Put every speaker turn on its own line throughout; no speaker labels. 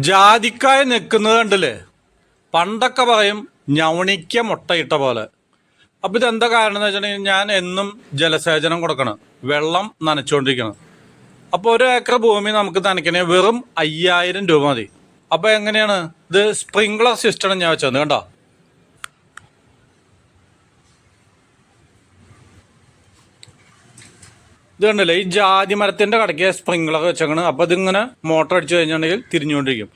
ജാതിക്കായ നിൽക്കുന്നത് കണ്ടില്ലേ? പണ്ടൊക്കെ പറയും ഞവണിക്ക മുട്ടയിട്ട പോലെ. അപ്പം ഇതെന്താ കാരണം എന്ന് വെച്ചിട്ടുണ്ടെങ്കിൽ ഞാൻ എന്നും ജലസേചനം കൊടുക്കണം, വെള്ളം നനച്ചുകൊണ്ടിരിക്കണം. അപ്പോൾ 1 ഏക്കർ ഭൂമി നമുക്ക് നനയ്ക്കണേ വെറും 5000 രൂപ മതി. അപ്പോൾ എങ്ങനെയാണ് ഇത്? സ്പ്രിംഗ്ലർ സിസ്റ്റം ഞാൻ വെച്ചത് കണ്ടോ. ഇത് കണ്ടില്ലേ, ഈ ജാതി മരത്തിൻ്റെ കടയ്ക്ക് സ്പ്രിംഗ്ലർ വെച്ചേക്കണം. അപ്പോൾ ഇതിങ്ങനെ മോട്ടർ അടിച്ചു കഴിഞ്ഞിട്ടുണ്ടെങ്കിൽ തിരിഞ്ഞുകൊണ്ടിരിക്കും.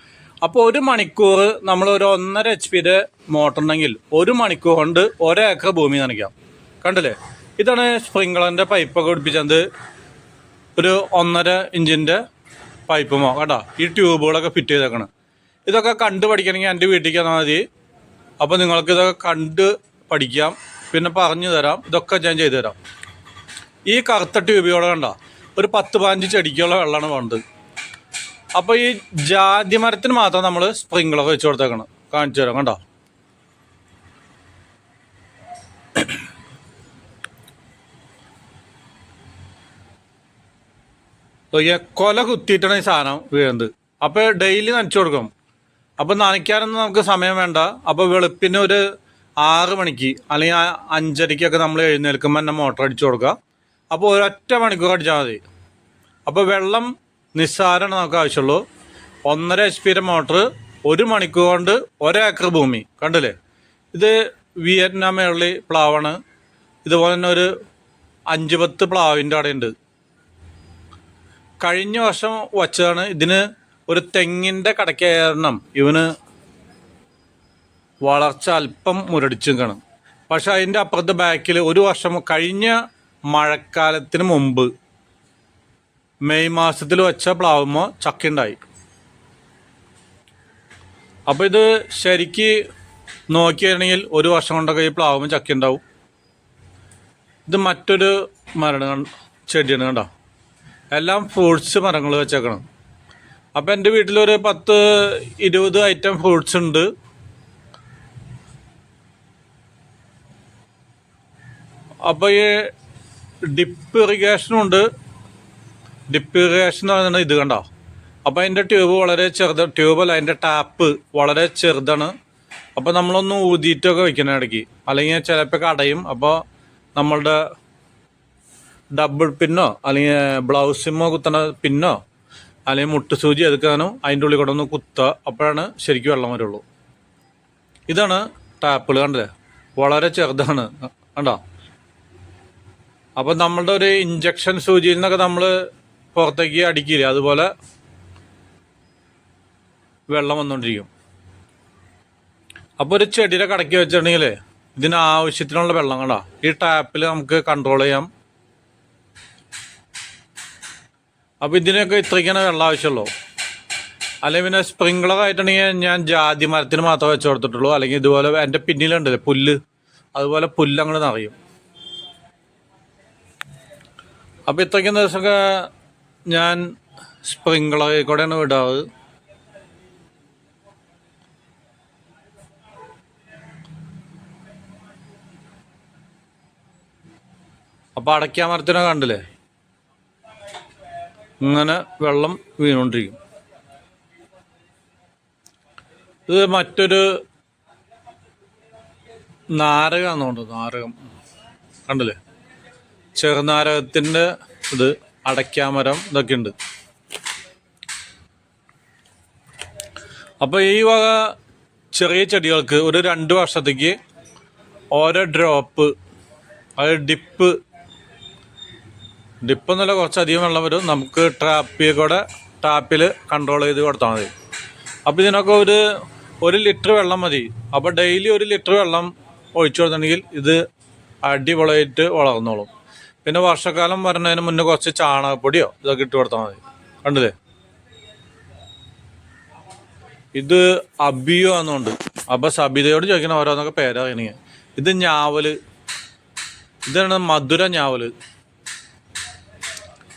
അപ്പോൾ 1 മണിക്കൂർ നമ്മൾ ഒരു 1.5 HP മോട്ടർ ഉണ്ടെങ്കിൽ 1 മണിക്കൂർ കൊണ്ട് 1 ഏക്കർ ഭൂമി നനയ്ക്കാം. കണ്ടില്ലേ, ഇതാണ് സ്പ്രിംഗ്ലറിൻ്റെ പൈപ്പൊക്കെ പിടിപ്പിച്ചത്. ഒരു 1.5 ഇഞ്ചിൻ്റെ പൈപ്പുമോ കേട്ടോ. ഈ ട്യൂബുകളൊക്കെ ഫിറ്റ് ചെയ്തേക്കണം. ഇതൊക്കെ കണ്ട് പഠിക്കണമെങ്കിൽ എൻ്റെ വീട്ടിലേക്ക് വന്നാൽ മതി. അപ്പോൾ നിങ്ങൾക്ക് ഇതൊക്കെ കണ്ട് പഠിക്കാം, പിന്നെ പറഞ്ഞു തരാം. ഇതൊക്കെ ഞാൻ ചെയ്തു തരാം. ഈ കറുത്ത ട്യൂബുകളെ കണ്ട ഒരു 10-15 ചെടിക്കുള്ള വെള്ളമാണ് വേണ്ടത്. അപ്പോൾ ഈ ജാതി മരത്തിന് മാത്രം നമ്മൾ സ്പ്രിംഗ്ലർ വെച്ച് കൊടുത്തേക്കണം. കാണിച്ചു തരാം കണ്ടോ. കൊല കുത്തിയിട്ടാണ് ഈ സാധനം വീഴുന്നത്. അപ്പോൾ ഡെയിലി നനച്ചു കൊടുക്കും. അപ്പോൾ നനയ്ക്കാനൊന്നും നമുക്ക് സമയം വേണ്ട. അപ്പോൾ വെളുപ്പിന് ഒരു 6 മണിക്ക് അല്ലെങ്കിൽ 5:30 നമ്മൾ എഴുന്നേൽക്കുമ്പോൾ തന്നെ മോട്ടർ അടിച്ചു കൊടുക്കുക. അപ്പോൾ 1 മണിക്കൂർ അടിച്ചാൽ മതി. അപ്പോൾ വെള്ളം നിസ്സാരമാണ് നമുക്ക് ആവശ്യമുള്ളൂ. 1.5 HP മോട്ടർ 1 മണിക്കൂർ കൊണ്ട് 1 ഏക്കർ ഭൂമി. കണ്ടില്ലേ, ഇത് വിയറ്റ്നാം എർലി പ്ലാവാണ്. ഇതുപോലെ തന്നെ ഒരു 5-10 പ്ലാവിൻ്റെ അടയുണ്ട്. കഴിഞ്ഞ വർഷം വച്ചതാണ്. ഇതിന് ഒരു തെങ്ങിൻ്റെ കടയ്ക്ക് കാരണം ഇവന് വളർച്ച അല്പം മുരടിച്ചു കാണും. പക്ഷെ അതിൻ്റെ അപ്പുറത്ത് ബാക്കിൽ ഒരു വർഷം കഴിഞ്ഞ മഴക്കാലത്തിന് മുമ്പ് മെയ് മാസത്തിൽ വെച്ച പ്ലാവുമ്പോൾ ചക്കയുണ്ടായി. അപ്പോൾ ഇത് ശരിക്ക് നോക്കിയാണെങ്കിൽ 1 വർഷം കൊണ്ടൊക്കെ ഈ പ്ലാവുമ്പോൾ ചക്കയുണ്ടാവും. ഇത് മറ്റൊരു മരം ചെടിയാണ് കണ്ടോ. എല്ലാം ഫ്രൂട്ട്സ് മരങ്ങൾ വെച്ചേക്കണം. അപ്പോൾ എൻ്റെ വീട്ടിലൊരു 10-20 ഐറ്റം ഫ്രൂട്ട്സ് ഉണ്ട്. അപ്പോൾ ഈ ഡിപ്പ് ഇറിഗേഷനുണ്ട്. ഡിപ്പ് ഇറിഗേഷൻ എന്ന് പറയുന്നത് ഇത് കണ്ടോ. അപ്പോൾ അതിൻ്റെ ട്യൂബ് വളരെ ചെറുത്, ട്യൂബല്ല അതിൻ്റെ ടാപ്പ് വളരെ ചെറുതാണ്. അപ്പോൾ നമ്മളൊന്ന് ഊതിയിട്ടൊക്കെ വെക്കണം ഇടയ്ക്ക്, അല്ലെങ്കിൽ ചിലപ്പോൾ അടയും. അപ്പോൾ നമ്മളുടെ ഡബിൾ പിന്നോ അല്ലെങ്കിൽ ബ്ലൗസിമോ കുത്തണ പിന്നോ അല്ലെങ്കിൽ മുട്ടുസൂചി എടുക്കാനോ അതിൻ്റെ ഉള്ളിൽ കൂടെ ഒന്ന് കുത്തുക. അപ്പോഴാണ് ശരിക്കും വെള്ളം വരുള്ളൂ. ഇതാണ് ടാപ്പുകൾ കണ്ടല്ലേ, വളരെ ചെറുതാണ് കണ്ടോ. അപ്പം നമ്മളുടെ ഒരു ഇഞ്ചക്ഷൻ സൂചിയിൽ നിന്നൊക്കെ നമ്മൾ പുറത്തേക്ക് അടിക്കില്ലേ, അതുപോലെ വെള്ളം വന്നുകൊണ്ടിരിക്കും. അപ്പോൾ ഒരു ചെടിയുടെ കടക്കി വെച്ചിട്ടുണ്ടെങ്കിൽ ഇതിന് ആവശ്യത്തിനുള്ള വെള്ളം കണ്ടോ ഈ ടാപ്പിൽ നമുക്ക് കൺട്രോൾ ചെയ്യാം. അപ്പോൾ ഇതിനൊക്കെ ഇത്രയ്ക്കാണ് വെള്ളം ആവശ്യമുള്ളൂ. അല്ലെങ്കിൽ പിന്നെ സ്പ്രിംഗ്ലർ ആയിട്ടുണ്ടെങ്കിൽ ഞാൻ ജാതി മരത്തിന് മാത്രമേ വെച്ച് കൊടുത്തിട്ടുള്ളൂ. അല്ലെങ്കിൽ ഇതുപോലെ എൻ്റെ പിന്നിലുണ്ടല്ലേ പുല്ല്, അതുപോലെ പുല്ല് അങ്ങോട്ട് നിറയും. അപ്പോൾ ഇത്രയ്ക്കും ദിവസമൊക്കെ ഞാൻ സ്പ്രിംഗ്ലറിൽ കൂടെയാണ് വിടാറ്. അപ്പോൾ അടയ്ക്കാ മരത്തിനെ കണ്ടില്ലേ, ഇങ്ങനെ വെള്ളം വീണുകൊണ്ടിരിക്കും. ഇത് മറ്റൊരു നാരകമാണെന്നുണ്ട്, നാരകം കണ്ടില്ലേ, ചെറുനാരകത്തിൻ്റെ ഇത്, അടയ്ക്കാമരം ഇതൊക്കെ ഉണ്ട്. അപ്പോൾ ഈ വക ചെറിയ ചെടികൾക്ക് ഒരു 2 വർഷത്തേക്ക് ഓരോ ഡ്രോപ്പ്, അത് ഡിപ്പ് എന്നല്ല, കുറച്ചധികം വെള്ളം വരും. നമുക്ക് ടാപ്പിൽ കൺട്രോൾ ചെയ്ത് കൊടുത്താൽ മതി. അപ്പോൾ ഇതിനൊക്കെ ഒരു ലിറ്റർ വെള്ളം മതി. അപ്പോൾ ഡെയിലി 1 ലിറ്റർ വെള്ളം ഒഴിച്ചു കൊടുത്തിട്ടുണ്ടെങ്കിൽ ഇത് അടിപൊളിയായിട്ട് വളർന്നോളും. പിന്നെ വർഷക്കാലം വരുന്നതിന് മുന്നേ കുറച്ച് ചാണകപ്പൊടിയോ ഇതൊക്കെ ഇട്ട് കൊടുത്താൽ മതി. കണ്ടില്ലേ, ഇത് അബിയോ എന്നുണ്ട്. അപ്പോൾ സബിതയോട് ചോദിക്കണം ഓരോന്നൊക്കെ പേരറിയണമെങ്കിൽ. ഇത് ഞാവല്, ഇതാണ് മധുര ഞാവല്.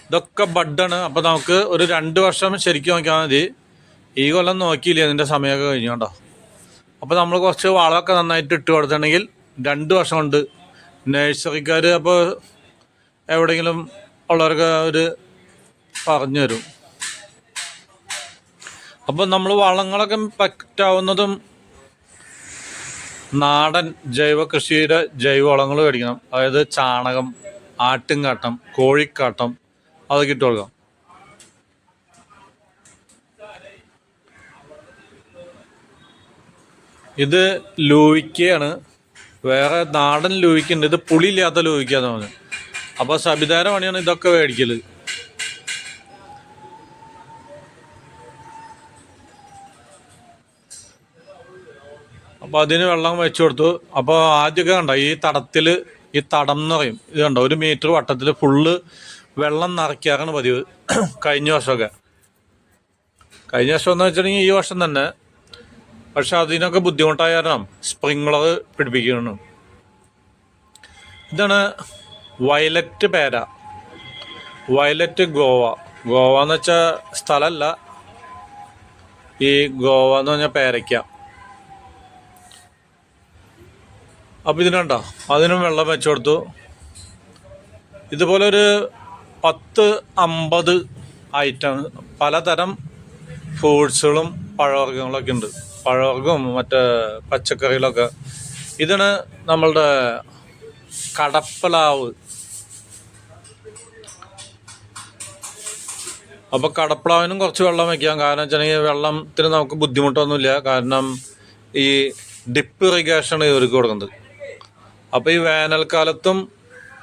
ഇതൊക്കെ ബഡാണ്. അപ്പോൾ നമുക്ക് ഒരു 2 വർഷം ശരിക്കും നോക്കിയാൽ മതി. ഈ കൊല്ലം നോക്കിയില്ലേ, അതിൻ്റെ സമയമൊക്കെ കഴിഞ്ഞു കേട്ടോ. അപ്പോൾ നമ്മൾ കുറച്ച് വളമൊക്കെ നന്നായിട്ട് ഇട്ട് കൊടുത്തിട്ടുണ്ടെങ്കിൽ 2 വർഷം കൊണ്ട് നഴ്സറിക്കാർ അപ്പോൾ എവിടെയെങ്കിലും ഉള്ളവർക്ക് അവർ പറഞ്ഞു തരും. അപ്പം നമ്മൾ വളങ്ങളൊക്കെ പറ്റാവുന്നതും നാടൻ ജൈവ കൃഷിയുടെ ജൈവ വളങ്ങൾ മേടിക്കണം. അതായത് ചാണകം, ആട്ടുംകാട്ടം, കോഴിക്കാട്ടം അതൊക്കെ ഇട്ട് കൊടുക്കാം. ഇത് ലൂയിക്കയാണ്, വേറെ നാടൻ ലൂയിക്കുണ്ട്, ഇത് പുളിയില്ലാത്ത ലൂയിക്കാന്ന് പറഞ്ഞു. അപ്പോൾ സബിതാര പണിയാണ് ഇതൊക്കെ മേടിക്കല്. അപ്പോൾ അതിന് വെള്ളം വെച്ചു കൊടുത്തു. അപ്പോൾ ആദ്യമൊക്കെ കണ്ടോ ഈ തടത്തിൽ, ഈ തടം എന്ന് പറയും, ഇത് കണ്ടോ 1 മീറ്റർ വട്ടത്തിൽ ഫുള്ള് വെള്ളം നിറയ്ക്കാറാണ് പതിവ്. കഴിഞ്ഞ വർഷമൊക്കെ, കഴിഞ്ഞ വർഷം എന്ന് വെച്ചിട്ടുണ്ടെങ്കിൽ ഈ വർഷം തന്നെ. പക്ഷെ അതിനൊക്കെ ബുദ്ധിമുട്ടായ കാരണം സ്പ്രിങ്ക്ലർ പിടിപ്പിക്കുന്നു. ഇതാണ് വയലറ്റ് പേര, വയലറ്റ് ഗോവ. ഗോവ എന്ന് വെച്ചാൽ സ്ഥലമല്ല, ഈ ഗോവ എന്ന് പറഞ്ഞാൽ പേരയ്ക്ക. അപ്പം ഇതിനുണ്ടോ, അതിനും വെള്ളം വെച്ചു കൊടുത്തു. ഇതുപോലെ ഒരു 10-50 ഐറ്റം പലതരം ഫ്രൂട്ട്സുകളും പഴവർഗ്ഗങ്ങളൊക്കെ ഉണ്ട്. പഴവർഗ്ഗവും മറ്റേ പച്ചക്കറികളൊക്കെ. ഇതാണ് നമ്മളുടെ കടപ്പലാവ്. അപ്പോൾ കടപ്പളാവിനും കുറച്ച് വെള്ളം വയ്ക്കാം. കാരണം വെച്ചിട്ടുണ്ടെങ്കിൽ വെള്ളത്തിന് നമുക്ക് ബുദ്ധിമുട്ടൊന്നുമില്ല. കാരണം ഈ ഡിപ്പ് ഇറിഗേഷനാണ് ഇവർക്ക് കൊടുക്കുന്നത്. അപ്പോൾ ഈ വേനൽക്കാലത്തും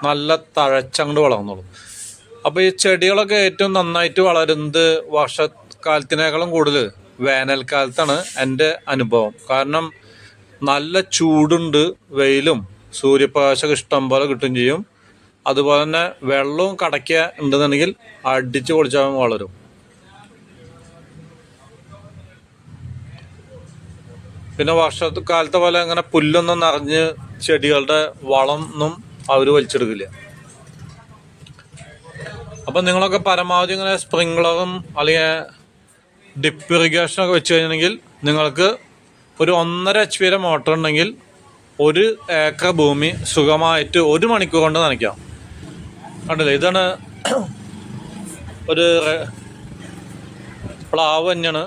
നല്ല തഴച്ചങ്ങോട്ട് വളർന്നോളും. അപ്പോൾ ഈ ചെടികളൊക്കെ ഏറ്റവും നന്നായിട്ട് വളരുന്നത് വർഷക്കാലത്തിനേക്കാളും കൂടുതൽ വേനൽക്കാലത്താണ് എൻ്റെ അനുഭവം. കാരണം നല്ല ചൂടുണ്ട്, വെയിലും സൂര്യപ്രകാശം ഇഷ്ടം പോലെ കിട്ടുകയും ചെയ്യും. അതുപോലെ തന്നെ വെള്ളവും കടയ്ക്ക ഉണ്ടെന്നുണ്ടെങ്കിൽ അടിച്ച് പൊളിച്ചാൽ വളരും. പിന്നെ വർഷക്കാലത്തെ പോലെ അങ്ങനെ പുല്ലൊന്നും നിറഞ്ഞ് ചെടികളുടെ വളം ഒന്നും അവർ വലിച്ചെടുക്കില്ല. അപ്പം നിങ്ങളൊക്കെ പരമാവധി ഇങ്ങനെ സ്പ്രിങ്ക്ലറും അല്ലെങ്കിൽ ഡിപ്പ് ഇറിഗേഷനൊക്കെ വെച്ച് കഴിഞ്ഞിട്ടുണ്ടെങ്കിൽ നിങ്ങൾക്ക് ഒരു 1.5 HP മോട്ടർ ഉണ്ടെങ്കിൽ 1 ഏക്കർ ഭൂമി സുഖമായിട്ട് 1 മണിക്കൂർ കൊണ്ട് നനയ്ക്കാം. കണ്ടില്ലേ, ഇതാണ് ഒരു പ്ലാവ് തന്നെയാണ്.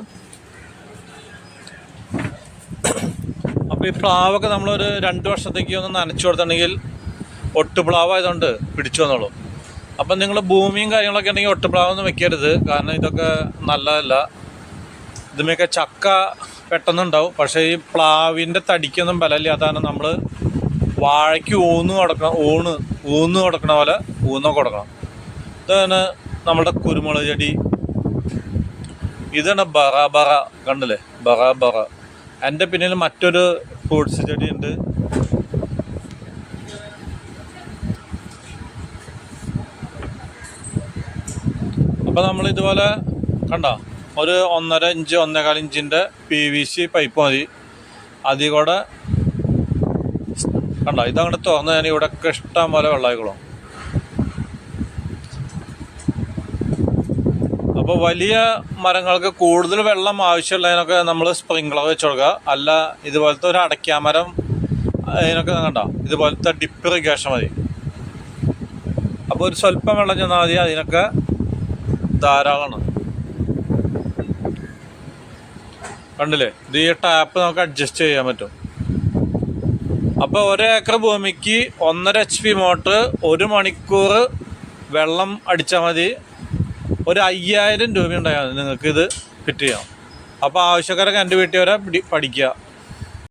അപ്പോൾ ഈ പ്ലാവൊക്കെ നമ്മളൊരു 2 വർഷത്തേക്ക് ഒന്ന് നനച്ചു കൊടുത്തിട്ടുണ്ടെങ്കിൽ ഒട്ടുപ്ലാവ് ആയതുകൊണ്ട് പിടിച്ചു വന്നോളൂ. അപ്പം നിങ്ങൾ ഭൂമിയും കാര്യങ്ങളൊക്കെ ഉണ്ടെങ്കിൽ ഒട്ടുപ്ലാവൊന്നും വെക്കരുത്. കാരണം ഇതൊക്കെ നല്ലതല്ല. ഇതുമൊക്കെ ചക്ക പെട്ടെന്നുണ്ടാവും. പക്ഷേ ഈ പ്ലാവിൻ്റെ തടിക്കൊന്നും ബലമില്ലാത്തതാണ് നമ്മൾ വാഴയ്ക്ക് ഊന്ന് കൊടുക്കണ പോലെ ഊന്നൊക്കെ കൊടുക്കണം. ഇതാണ് നമ്മുടെ കുരുമുളക് ചെടി. ഇതാണ് ബറ കണ്ടില്ലേ, ബറ. എൻ്റെ പിന്നിൽ മറ്റൊരു ഫ്രൂട്ട്സ് ചെടി ഉണ്ട്. അപ്പോൾ നമ്മൾ ഇതുപോലെ കണ്ടോ, ഒരു 1.5 ഇഞ്ച് 1.25 ഇഞ്ചിൻ്റെ PVC പൈപ്പ് മതി. അതിൽ കൂടെ കണ്ടോ ഇതങ്ങോട്ട് തുറന്ന് ഞാൻ ഇവിടെയൊക്കെ ഇഷ്ടം പോലെ വെള്ളമായിക്കോളും. അപ്പോൾ വലിയ മരങ്ങൾക്ക് കൂടുതൽ വെള്ളം ആവശ്യമുള്ളതിനൊക്കെ നമ്മൾ സ്പ്രിങ്ക്ലർ വെച്ച് കൊടുക്കുക. അല്ല ഇതുപോലത്തെ ഒരു അടയ്ക്കാമരം അതിനൊക്കെ കണ്ടോ ഇതുപോലത്തെ ഡിപ്പ് ഇറിഗേഷൻ മതി. അപ്പോൾ ഒരു സ്വല്പം വെള്ളം ചെന്നാൽ മതി, അതിനൊക്കെ ധാരാളമാണ്. കണ്ടില്ലേ, ഇത് ഈ ടാപ്പ് നമുക്ക് അഡ്ജസ്റ്റ് ചെയ്യാൻ പറ്റും. അപ്പോൾ 1 ഏക്കർ ഭൂമിക്ക് 1.5 HP മോട്ടർ 1 മണിക്കൂർ വെള്ളം അടിച്ചാൽ മതി. ഒരു 5000 രൂപ ഉണ്ടായാൽ നിങ്ങൾക്ക് ഇത് ഫിറ്റ് ചെയ്യാം. അപ്പോൾ ആവശ്യക്കാരൊക്കെ എൻ്റെ വീട്ടിൽ വരെ പഠിക്കുക.